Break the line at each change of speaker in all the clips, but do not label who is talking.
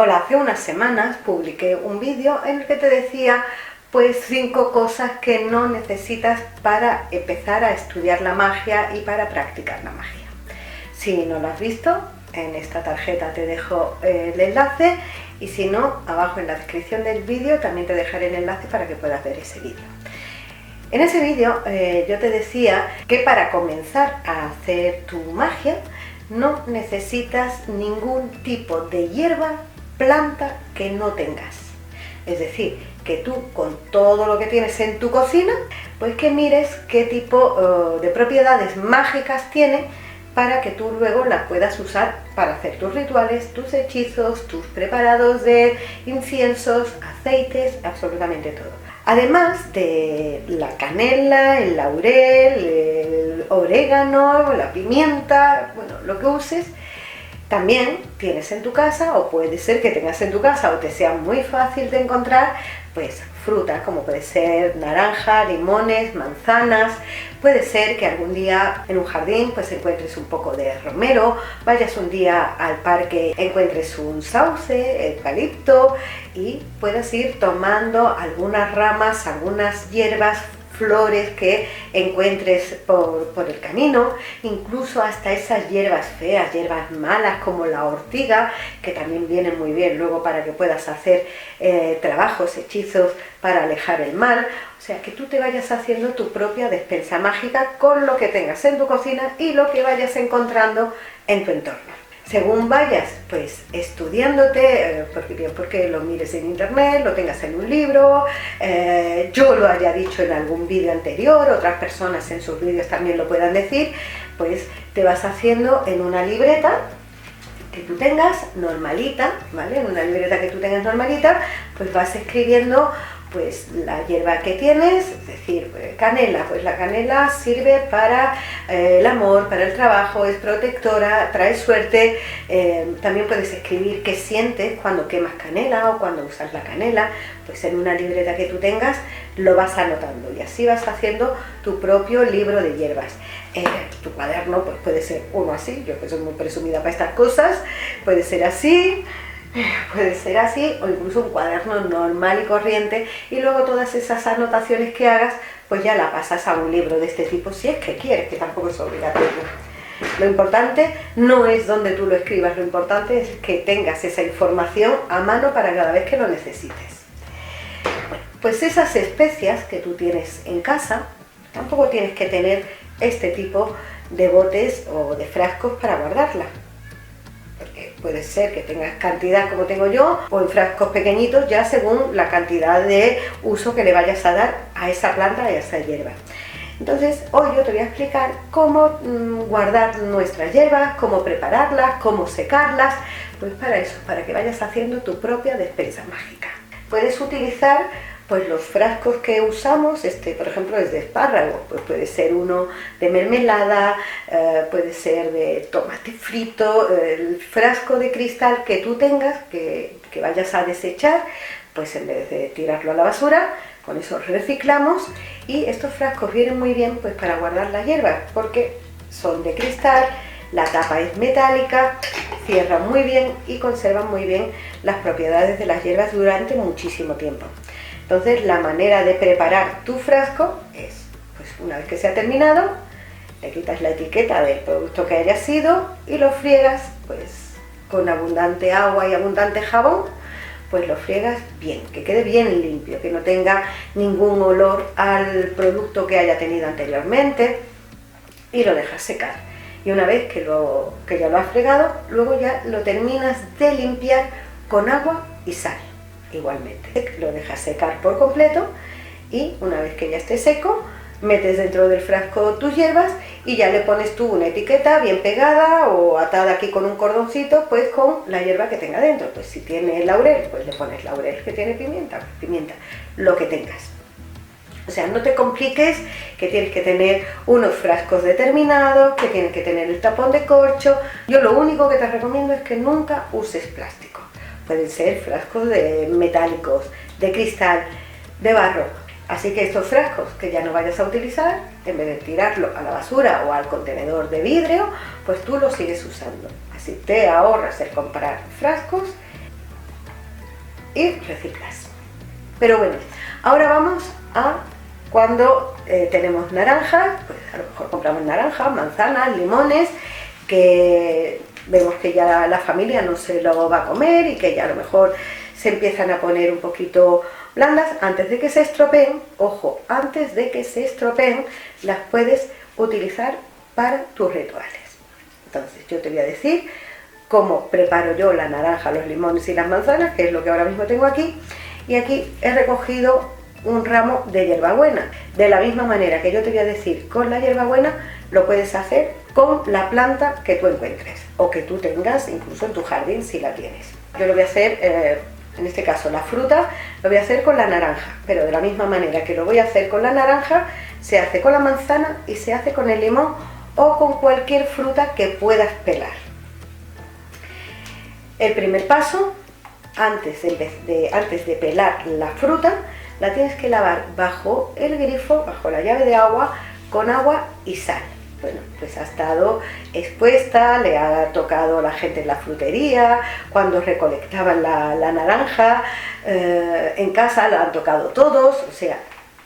Hola, hace unas semanas publiqué un vídeo en el que te decía pues 5 cosas que no necesitas para empezar a estudiar la magia y para practicar la magia. Si no lo has visto, en esta tarjeta te dejo el enlace y si no, abajo en la descripción del vídeo también te dejaré el enlace para que puedas ver ese vídeo. En ese vídeo yo te decía que para comenzar a hacer tu magia no necesitas ningún tipo de hierba, planta que no tengas. Es decir, que tú con todo lo que tienes en tu cocina, pues que mires qué tipo de propiedades mágicas tiene para que tú luego las puedas usar para hacer tus rituales, tus hechizos, tus preparados de inciensos, aceites, absolutamente todo. Además de la canela, el laurel, el orégano, la pimienta, bueno, lo que uses, también tienes en tu casa, o puede ser que tengas en tu casa o te sea muy fácil de encontrar, pues frutas como puede ser naranja, limones, manzanas. Puede ser que algún día en un jardín pues encuentres un poco de romero, vayas un día al parque, encuentres un sauce, eucalipto y puedas ir tomando algunas ramas, algunas hierbas, flores que encuentres por el camino, incluso hasta esas hierbas feas, hierbas malas como la ortiga, que también vienen muy bien luego para que puedas hacer trabajos, hechizos para alejar el mal. O sea, que tú te vayas haciendo tu propia despensa mágica con lo que tengas en tu cocina y lo que vayas encontrando en tu entorno. Según vayas pues estudiándote, porque lo mires en internet, lo tengas en un libro, yo lo haya dicho en algún vídeo anterior, otras personas en sus vídeos también lo puedan decir, pues te vas haciendo en una libreta que tú tengas normalita, ¿vale? En una libreta que tú tengas normalita, pues vas escribiendo pues la hierba que tienes, es decir, canela, pues la canela sirve para el amor, para el trabajo, es protectora, trae suerte. También puedes escribir qué sientes cuando quemas canela o cuando usas la canela, pues en una libreta que tú tengas lo vas anotando y así vas haciendo tu propio libro de hierbas. Tu cuaderno pues puede ser uno así, yo que soy muy presumida para estas cosas, puede ser así, o incluso un cuaderno normal y corriente, y luego todas esas anotaciones que hagas pues ya la pasas a un libro de este tipo si es que quieres, que tampoco es obligatorio. Lo importante no es donde tú lo escribas, lo importante es que tengas esa información a mano para cada vez que lo necesites. Bueno, pues esas especias que tú tienes en casa, tampoco tienes que tener este tipo de botes o de frascos para guardarla. Puede ser que tengas cantidad como tengo yo o en frascos pequeñitos ya según la cantidad de uso que le vayas a dar a esa planta, a esa hierba. Entonces hoy yo te voy a explicar cómo guardar nuestras hierbas, cómo prepararlas, cómo secarlas, pues para eso, para que vayas haciendo tu propia despensa mágica. Puedes utilizar pues los frascos que usamos, por ejemplo es de espárrago, pues puede ser uno de mermelada, puede ser de tomate frito, el frasco de cristal que tú tengas, que vayas a desechar, pues en vez de tirarlo a la basura, con eso reciclamos y estos frascos vienen muy bien pues para guardar las hierbas, porque son de cristal, la tapa es metálica, cierran muy bien y conservan muy bien las propiedades de las hierbas durante muchísimo tiempo. Entonces la manera de preparar tu frasco es, pues una vez que se ha terminado, le quitas la etiqueta del producto que haya sido y lo friegas pues con abundante agua y abundante jabón, pues lo friegas bien, que quede bien limpio, que no tenga ningún olor al producto que haya tenido anteriormente y lo dejas secar. Y una vez que ya lo has fregado, luego ya lo terminas de limpiar con agua y sal. Igualmente, lo dejas secar por completo y una vez que ya esté seco, metes dentro del frasco tus hierbas y ya le pones tú una etiqueta bien pegada o atada aquí con un cordoncito, pues con la hierba que tenga dentro. Pues si tiene laurel, pues le pones laurel, que tiene pimienta, pues pimienta, lo que tengas. O sea, no te compliques, que tienes que tener unos frascos determinados, que tienes que tener el tapón de corcho. Yo lo único que te recomiendo es que nunca uses plástico. Pueden ser frascos metálicos, de cristal, de barro. Así que estos frascos que ya no vayas a utilizar, en vez de tirarlo a la basura o al contenedor de vidrio, pues tú los sigues usando. Así te ahorras el comprar frascos y reciclas. Pero bueno, ahora vamos a cuando tenemos naranjas, pues a lo mejor compramos naranjas, manzanas, limones, que vemos que ya la familia no se lo va a comer y que ya a lo mejor se empiezan a poner un poquito blandas. Antes de que se estropeen, ojo, antes de que se estropeen, las puedes utilizar para tus rituales. Entonces yo te voy a decir cómo preparo yo la naranja, los limones y las manzanas, que es lo que ahora mismo tengo aquí, y aquí he recogido un ramo de hierbabuena. De la misma manera que yo te voy a decir con la hierbabuena, lo puedes hacer con la planta que tú encuentres o que tú tengas incluso en tu jardín si la tienes. Yo lo voy a hacer, en este caso la fruta, lo voy a hacer con la naranja, pero de la misma manera que lo voy a hacer con la naranja, se hace con la manzana y se hace con el limón o con cualquier fruta que puedas pelar. El primer paso, antes de pelar la fruta, la tienes que lavar bajo el grifo, bajo la llave de agua, con agua y sal. Bueno, pues ha estado expuesta, le ha tocado la gente en la frutería, cuando recolectaban la naranja, en casa la han tocado todos, o sea,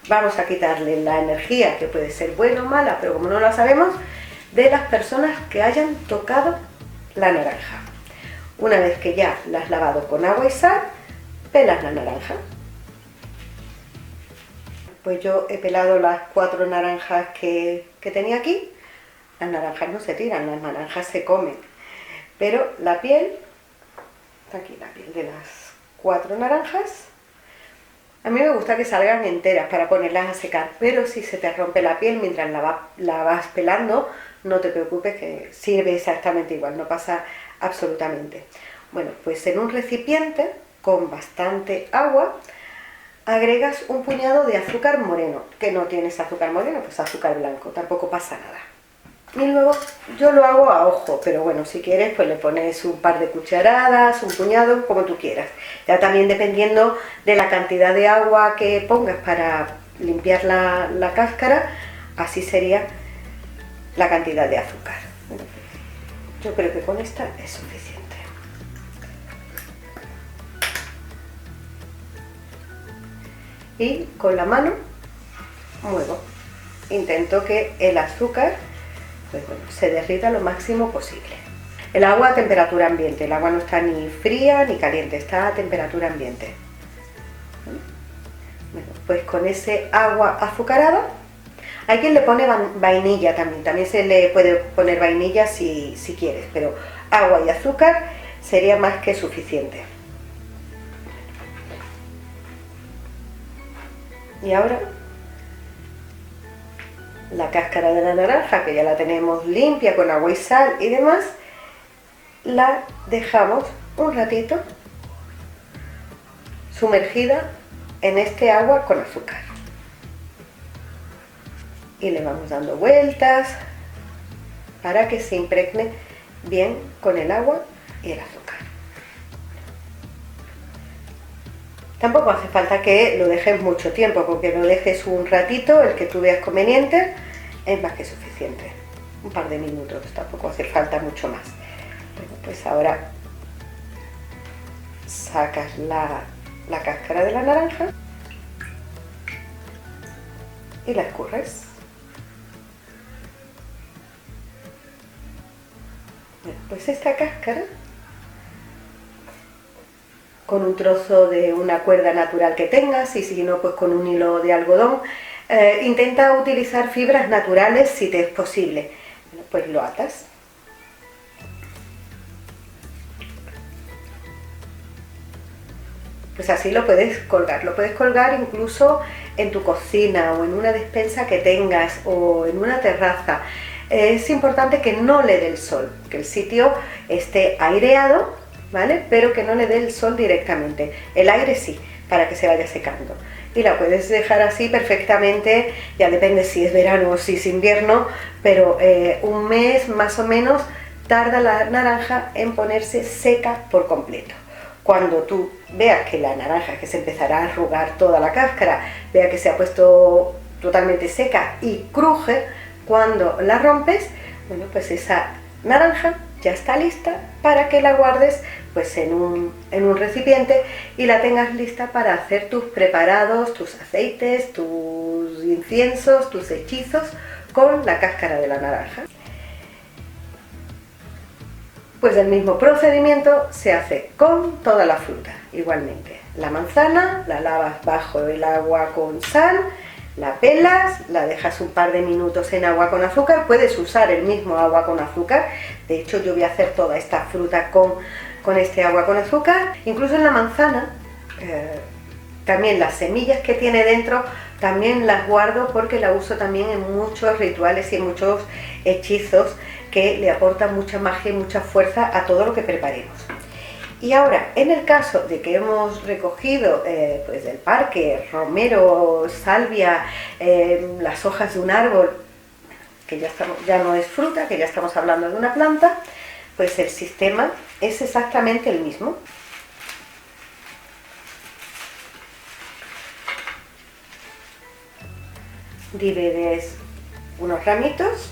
vamos a quitarle la energía, que puede ser buena o mala, pero como no la sabemos, de las personas que hayan tocado la naranja. Una vez que ya la has lavado con agua y sal, pelas la naranja. Pues yo he pelado las 4 naranjas que tenía aquí. Las naranjas no se tiran, las naranjas se comen. Pero la piel, está aquí la piel de las 4 naranjas. A mí me gusta que salgan enteras para ponerlas a secar, pero si se te rompe la piel mientras la vas pelando, no te preocupes que sirve exactamente igual, no pasa absolutamente. Bueno, pues en un recipiente con bastante agua, agregas un puñado de azúcar moreno, que no tienes azúcar moreno, pues azúcar blanco, tampoco pasa nada. Y luego yo lo hago a ojo, pero bueno, si quieres pues le pones un par de cucharadas, un puñado, como tú quieras. Ya también dependiendo de la cantidad de agua que pongas para limpiar la cáscara, así sería la cantidad de azúcar. Yo creo que con esta es suficiente. Y con la mano muevo, intento que el azúcar pues bueno, se derrita lo máximo posible. El agua a temperatura ambiente, el agua no está ni fría ni caliente, está a temperatura ambiente. Bueno, pues con ese agua azucarada, hay quien le pone vainilla también se le puede poner vainilla si quieres, pero agua y azúcar sería más que suficiente. Y ahora la cáscara de la naranja, que ya la tenemos limpia con agua y sal y demás, la dejamos un ratito sumergida en este agua con azúcar. Y le vamos dando vueltas para que se impregne bien con el agua y el azúcar. Tampoco hace falta que lo dejes mucho tiempo, porque lo dejes un ratito, el que tú veas conveniente, es más que suficiente. Un par de minutos, tampoco hace falta mucho más. Bueno, pues ahora sacas la cáscara de la naranja y la escurres. Bueno, pues esta cáscara, con un trozo de una cuerda natural que tengas, y si no, pues con un hilo de algodón, intenta utilizar fibras naturales si te es posible. Bueno, pues lo atas. Pues así lo puedes colgar incluso en tu cocina o en una despensa que tengas o en una terraza. Es importante que no le dé el sol, que el sitio esté aireado, ¿vale? Pero que no le dé el sol directamente. El aire sí, para que se vaya secando. Y la puedes dejar así perfectamente, ya depende si es verano o si es invierno, pero un mes más o menos tarda la naranja en ponerse seca por completo. Cuando tú veas que la naranja, que se empezará a arrugar toda la cáscara, vea que se ha puesto totalmente seca y cruje, cuando la rompes, bueno, pues esa naranja ya está lista para que la guardes pues en un recipiente y la tengas lista para hacer tus preparados, tus aceites, tus inciensos, tus hechizos con la cáscara de la naranja. Pues el mismo procedimiento se hace con toda la fruta, igualmente. La manzana la lavas bajo el agua con sal, la pelas, la dejas un par de minutos en agua con azúcar, puedes usar el mismo agua con azúcar, de hecho yo voy a hacer toda esta fruta con este agua con azúcar. Incluso en la manzana, también las semillas que tiene dentro, también las guardo porque la uso también en muchos rituales y en muchos hechizos que le aportan mucha magia y mucha fuerza a todo lo que preparemos. Y ahora, en el caso de que hemos recogido pues del parque, romero, salvia, las hojas de un árbol, que ya no es fruta, que ya estamos hablando de una planta, pues el sistema es exactamente el mismo. Divides unos ramitos,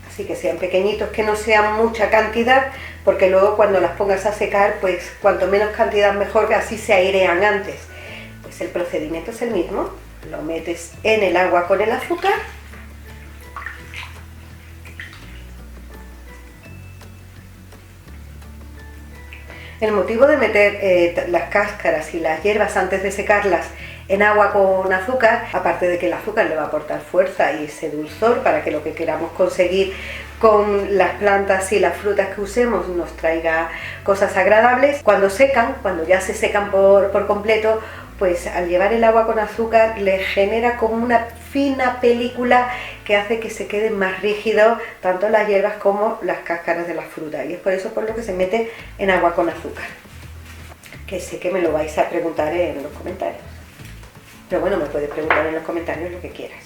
así que sean pequeñitos, que no sean mucha cantidad, porque luego cuando las pongas a secar, pues cuanto menos cantidad mejor, que así se airean antes. Pues el procedimiento es el mismo, lo metes en el agua con el azúcar, el motivo de meter las cáscaras y las hierbas antes de secarlas en agua con azúcar, aparte de que el azúcar le va a aportar fuerza y ese dulzor para que lo que queramos conseguir con las plantas y las frutas que usemos nos traiga cosas agradables, cuando secan, cuando ya se secan por completo, pues al llevar el agua con azúcar le genera como una fina película que hace que se queden más rígidos tanto las hierbas como las cáscaras de las frutas, y es por eso por lo que se mete en agua con azúcar, que sé que me lo vais a preguntar en los comentarios. Pero bueno, me puedes preguntar en los comentarios lo que quieras.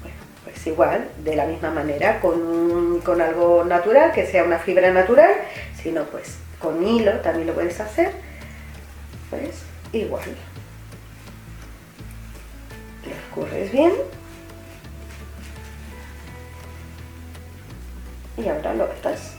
Bueno, pues igual, de la misma manera, con algo natural, que sea una fibra natural, si no, pues con hilo también lo puedes hacer, pues igual. Lo escurres bien. Y ahora lo atas.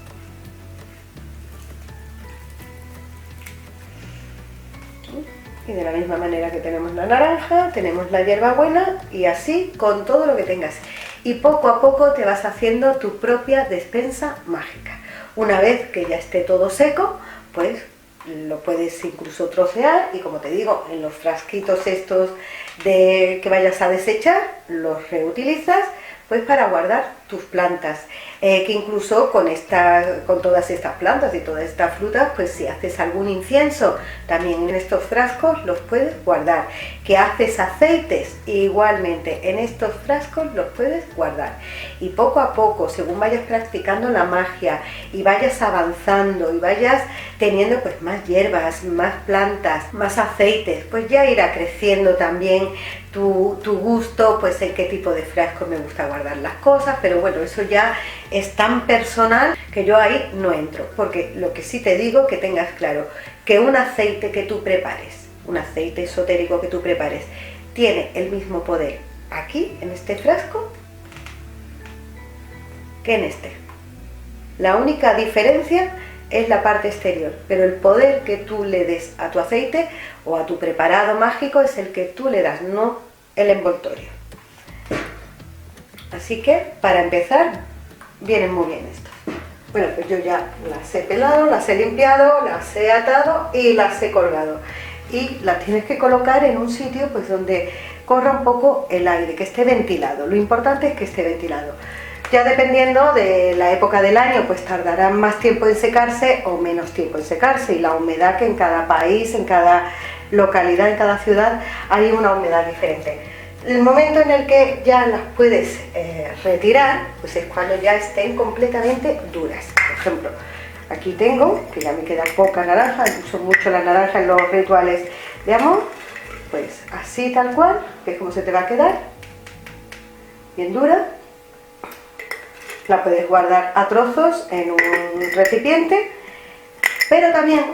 Y de la misma manera que tenemos la naranja, tenemos la hierbabuena, y así con todo lo que tengas. Y poco a poco te vas haciendo tu propia despensa mágica. Una vez que ya esté todo seco, pues lo puedes incluso trocear y, como te digo, en los frasquitos estos que vayas a desechar, los reutilizas pues para guardar tus plantas. Que incluso con todas estas plantas y todas estas frutas, pues si haces algún incienso también en estos frascos los puedes guardar. Que haces aceites, igualmente en estos frascos los puedes guardar. Y poco a poco, según vayas practicando la magia y vayas avanzando y vayas teniendo pues más hierbas, más plantas, más aceites, pues ya irá creciendo también tu gusto, pues en qué tipo de frasco me gusta guardar las cosas. Pero bueno, eso ya es tan personal que yo ahí no entro, porque lo que sí te digo, que tengas claro que un aceite que tú prepares, un aceite esotérico que tú prepares, tiene el mismo poder aquí, en este frasco, que en este. La única diferencia es la parte exterior, pero el poder que tú le des a tu aceite o a tu preparado mágico es el que tú le das, no el envoltorio. Así que, para empezar, vienen muy bien estas. Bueno, pues yo ya las he pelado, las he limpiado, las he atado y las he colgado. Y las tienes que colocar en un sitio pues donde corra un poco el aire, que esté ventilado. Lo importante es que esté ventilado. Ya dependiendo de la época del año, pues tardarán más tiempo en secarse o menos tiempo en secarse. Y la humedad, que en cada país, en cada localidad, en cada ciudad, hay una humedad diferente. El momento en el que ya las puedes retirar, pues es cuando ya estén completamente duras. Por ejemplo, aquí tengo, que ya me queda poca naranja, uso mucho la naranja en los rituales de amor, pues así tal cual, que es como se te va a quedar, bien dura. La puedes guardar a trozos en un recipiente, pero también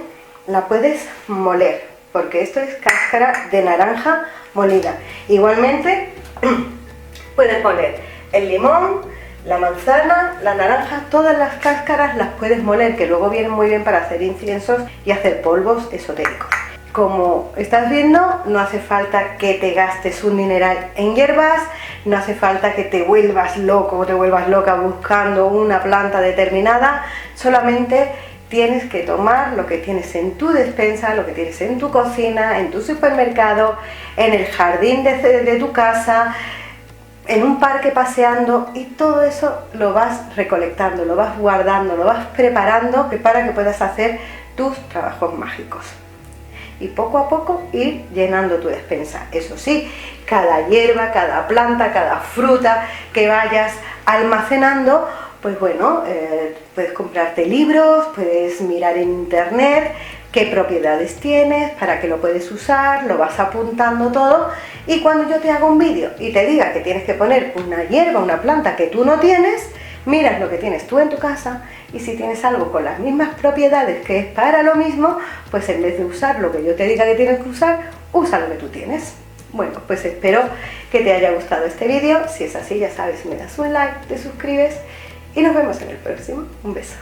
la puedes moler, porque esto es cáscara de naranja molida. Igualmente puedes poner el limón, La manzana, la naranja, todas las cáscaras las puedes moler, que luego vienen muy bien para hacer inciensos y hacer polvos esotéricos. Como estás viendo, no hace falta que te gastes un dineral en hierbas, no hace falta que te vuelvas loco o te vuelvas loca buscando una planta determinada, solamente tienes que tomar lo que tienes en tu despensa, lo que tienes en tu cocina, en tu supermercado, en el jardín de tu casa, en un parque paseando, y todo eso lo vas recolectando, lo vas guardando, lo vas preparando para que puedas hacer tus trabajos mágicos. Y poco a poco ir llenando tu despensa. Eso sí, cada hierba, cada planta, cada fruta que vayas almacenando, pues bueno, puedes comprarte libros, puedes mirar en internet qué propiedades tienes, para qué lo puedes usar, lo vas apuntando todo, y cuando yo te haga un vídeo y te diga que tienes que poner una hierba, una planta que tú no tienes, miras lo que tienes tú en tu casa, y si tienes algo con las mismas propiedades que es para lo mismo, pues en vez de usar lo que yo te diga que tienes que usar, usa lo que tú tienes. Bueno, pues espero que te haya gustado este vídeo. Si es así, ya sabes, me das un like, te suscribes y nos vemos en el próximo. Un beso.